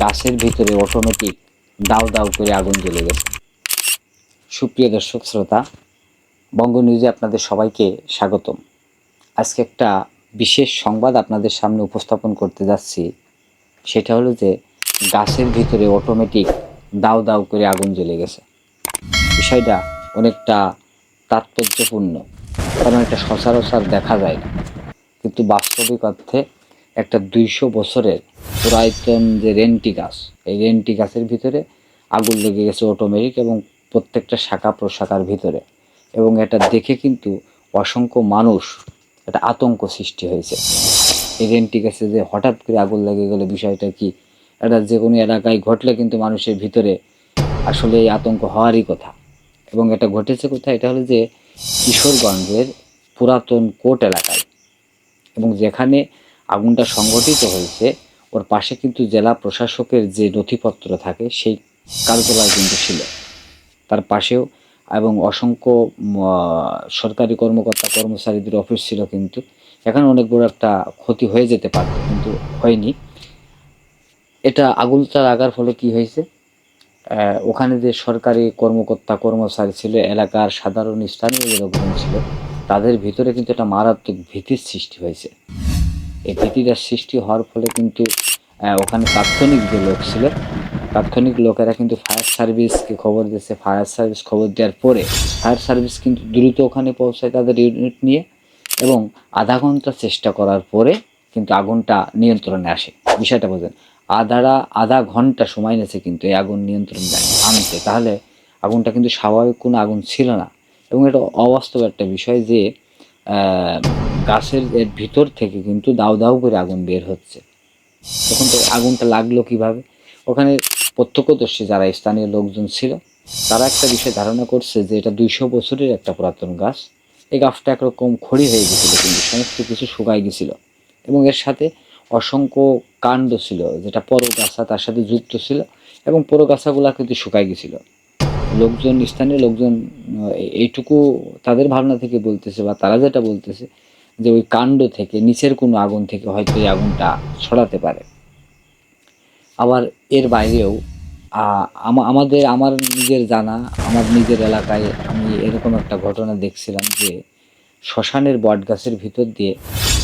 গাছের ভিতরে অটোমেটিক দাউ দাউ করে আগুন জ্বলে গেছে। সুপ্রিয় দর্শক শ্রোতা, বঙ্গ নিউজে আপনাদের সবাইকে স্বাগতম। আজকে একটা বিশেষ সংবাদ আপনাদের সামনে উপস্থাপন করতে যাচ্ছি। সেটা হলো যে গাছের ভিতরে অটোমেটিক দাউ দাউ করে আগুন জ্বলে গেছে। বিষয়টা অনেকটা তাৎপর্যপূর্ণ, কারণ এটা সচরাচর দেখা যায় না, কিন্তু বাস্তবিক অর্থে একটা 200 বছরের পুরাতন যে রেন্টি গাছ, এই রেন্টি গাছের ভিতরে আগুন লেগে গেছে অটোমেটিক, এবং প্রত্যেকটা শাখা প্রশাখার ভিতরে। এবং এটা দেখে কিন্তু অসংখ্য মানুষ একটা আতঙ্ক সৃষ্টি হয়েছে। এই রেন্টি গাছে যে হঠাৎ করে আগুন লেগে গেলে বিষয়টা কি, এটা যে কোনো এলাকায় ঘটলে কিন্তু মানুষের ভিতরে আসলে এই আতঙ্ক হওয়ারই কথা। এবং এটা ঘটেছে কোথায়? এটা হলো যে কিশোরগঞ্জের পুরাতন কোর্ট এলাকায়, এবং যেখানে আগুনটা সংঘটিত হয়েছে ওর পাশে কিন্তু জেলা প্রশাসকের যে নথিপত্র থাকে সেই কার্যালয় কিন্তু ছিল তার পাশেও, এবং অসংখ্য সরকারি কর্মকর্তা কর্মচারীদের অফিস ছিল। কিন্তু এখানে অনেক বড় একটা ক্ষতি হয়ে যেতে পারত, কিন্তু হয়নি। এটা আগুনটা লাগার ফলে কি হয়েছে, ওখানে যে সরকারি কর্মকর্তা কর্মচারী ছিল, এলাকার সাধারণ স্থানীয় যে লোকজন ছিল, তাদের ভিতরে কিন্তু একটা মারাত্মক ভীতির সৃষ্টি হয়েছে। এই ভীতিটার সৃষ্টি হওয়ার ফলে কিন্তু ওখানে তাৎক্ষণিক যে লোক ছিল, তাৎক্ষণিক লোকেরা কিন্তু ফায়ার সার্ভিসকে খবর দিয়েছে। ফায়ার সার্ভিস খবর দেওয়ার পরে ফায়ার সার্ভিস কিন্তু দ্রুত ওখানে পৌঁছায় তাদের ইউনিট নিয়ে, এবং আধা ঘন্টা চেষ্টা করার পরে কিন্তু আগুনটা নিয়ন্ত্রণে আসে। বিষয়টা বোঝেন, আধা ঘন্টা সময় নিয়েছে কিন্তু এই আগুন নিয়ন্ত্রণে আনতে। তাহলে আগুনটা কিন্তু স্বাভাবিক কোনো আগুন ছিল না। এবং এটা অবাস্তব একটা বিষয় যে গাছের এর ভিতর থেকে কিন্তু দাউ দাউ করে আগুন বের হচ্ছে। তখন তো আগুনটা লাগলো কিভাবে? ওখানে প্রত্যক্ষদর্শী যারা স্থানীয় লোকজন ছিল, তারা একটা বিষয় ধারণা করছে যে এটা 200 বছরের একটা পুরাতন গাছ। এই গাছটা একরকম খড়ি হয়ে গেছিলো, কিন্তু সমস্ত কিছু শুকায় গেছিল, এবং এর সাথে অসংখ্য কাণ্ড ছিল যেটা পরগাছা তার সাথে যুক্ত ছিল, এবং পরগাছাগুলা কিন্তু শুকায় গেছিল। লোকজন, স্থানীয় লোকজন এইটুকু তাদের ভাবনা থেকে বলতেছে, বা তারা যেটা বলতেছে যে ওই কাণ্ড থেকে, নিচের কোনো আগুন থেকে হয়তো এই আগুনটা ছড়াতে পারে। আবার এর বাইরেও আমার নিজের জানা, আমার নিজের এলাকায় আমি এরকম একটা ঘটনা দেখছিলাম যে শ্মশানের বট গাছের ভিতর দিয়ে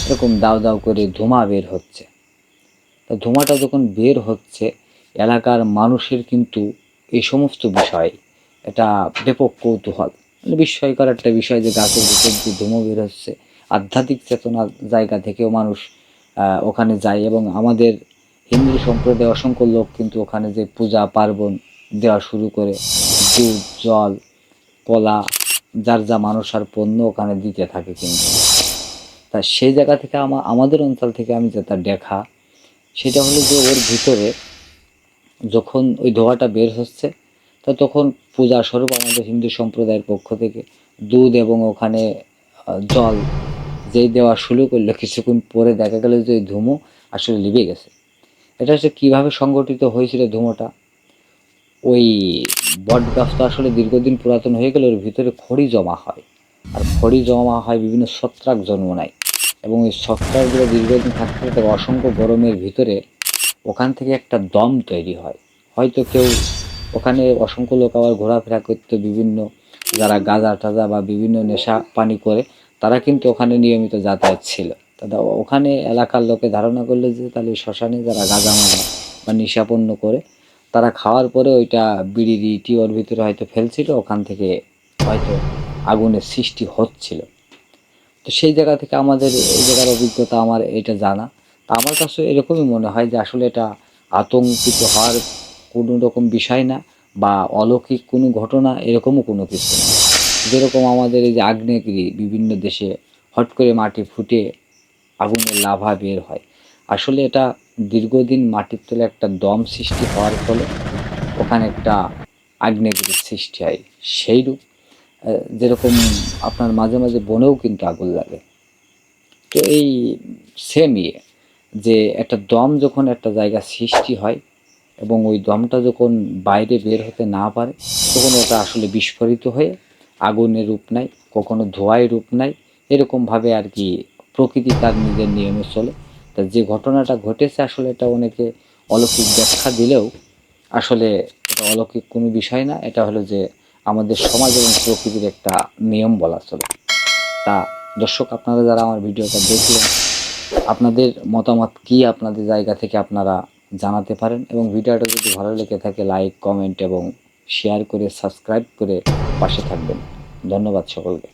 এরকম দাউ দাউ করে ধোঁয়া বের হচ্ছে। তা ধোঁয়াটা যখন বের হচ্ছে, এলাকার মানুষের কিন্তু এই সমস্ত বিষয় এটা ব্যাপক কৌতূহল, মানে বিস্ময়কর একটা বিষয় যে গাছের ভিতর দিয়ে ধোঁয়া বের হচ্ছে। আধ্যাত্মিক চেতনার জায়গা থেকেও মানুষ ওখানে যায়, এবং আমাদের হিন্দু সম্প্রদায়ের অসংখ্য লোক কিন্তু ওখানে যে পূজা পার্বণ দেওয়া শুরু করে, দুধ, জল, কলা, যার যা মানুষ আর পণ্য ওখানে দিতে থাকে। কিন্তু তা সেই জায়গা থেকে আমাদের অঞ্চল থেকে আমি যেটা দেখা, সেটা হলো যে ওর ভিতরে যখন ওই ধোঁয়াটা বের হচ্ছে, তা তখন পূজা স্বরূপ আমাদের হিন্দু সম্প্রদায়ের পক্ষ থেকে দুধ এবং ওখানে জল যেই দেওয়া শুরু করলো, কিছুক্ষণ পরে দেখা গেল যে ওই ধুমো আসলে লিভে গেছে। এটা হচ্ছে কীভাবে সংগঠিত হয়েছিল ধুমোটা? ওই বট গাছ তো আসলে দীর্ঘদিন পুরাতন হয়ে গেলে ওর ভিতরে খড়ি জমা হয়, আর খড়ি জমা হয় বিভিন্ন ছত্রাক জন্ম নেয়, এবং এই ছত্রাকগুলো দীর্ঘদিন থাকতে থাকতে অসংখ্য গরমের ভিতরে ওখান থেকে একটা দম তৈরি হয়। হয়তো কেউ ওখানে অসংখ্য লোক আবার ঘোরাফেরা করতো, বিভিন্ন যারা গাঁজা টাজা বা বিভিন্ন নেশা পানি করে, তারা কিন্তু ওখানে নিয়মিত যাতায়াত ছিল। তারা ওখানে এলাকার লোকে ধারণা করলো যে তাহলে শ্মশানে যারা গাঁজা মাজা বা নেশাপন্ন করে, তারা খাওয়ার পরে ওইটা বিড়ি টিটি ওর ভিতরে হয়তো ফেলছিল, ওখান থেকে হয়তো আগুনের সৃষ্টি হচ্ছিল। তো সেই জায়গা থেকে আমাদের এই জায়গার অভিজ্ঞতা আমার এটা জানা। তা আমার কাছে এরকমই মনে হয় যে আসলে এটা আতঙ্কিত হওয়ার কোনো রকম বিষয় না, বা অলৌকিক কোনো ঘটনা এরকমও কোনো কিছু না। যেরকম আমাদের এই যে আগ্নেয়গিরি বিভিন্ন দেশে হট করে মাটি ফুটে আগুনের লাভা বের হয়, আসলে এটা দীর্ঘদিন মাটির তলে একটা দম সৃষ্টি হওয়ার ফলে ওখানে একটা আগ্নেয়গিরির সৃষ্টি হয়। সেইরূপ যেরকম আপনার মাঝে মাঝে বনেও কিন্তু আগুন লাগে। তো এই সেম যে একটা দম যখন একটা জায়গা সৃষ্টি হয়, এবং ওই দমটা যখন বাইরে বের হতে না পারে, তখন ওটা আসলে বিস্ফোরিত হয়ে আগুনের রূপ নেয়, কখনো ধোঁয়ায় রূপ নেয়। এরকমভাবে আর কি প্রকৃতি তার নিজের নিয়মে চলে। তা যে ঘটনাটা ঘটেছে আসলে এটা অনেকে অলৌকিক ব্যাখ্যা দিলেও আসলে এটা অলৌকিক কোনো বিষয় না, এটা হলো যে আমাদের সমাজ এবং প্রকৃতির একটা নিয়ম বলা চলে। তা দর্শক, আপনারা যারা আমার ভিডিওটা দেখলেন, আপনাদের মতামত কি আপনাদের জায়গা থেকে আপনারা জানাতে পারেন, এবং ভিডিওটা যদি ভালো লেগে থাকে লাইক, কমেন্ট এবং শেয়ার করে সাবস্ক্রাইব করে পাশে থাকবেন। ধন্যবাদ সকলকে।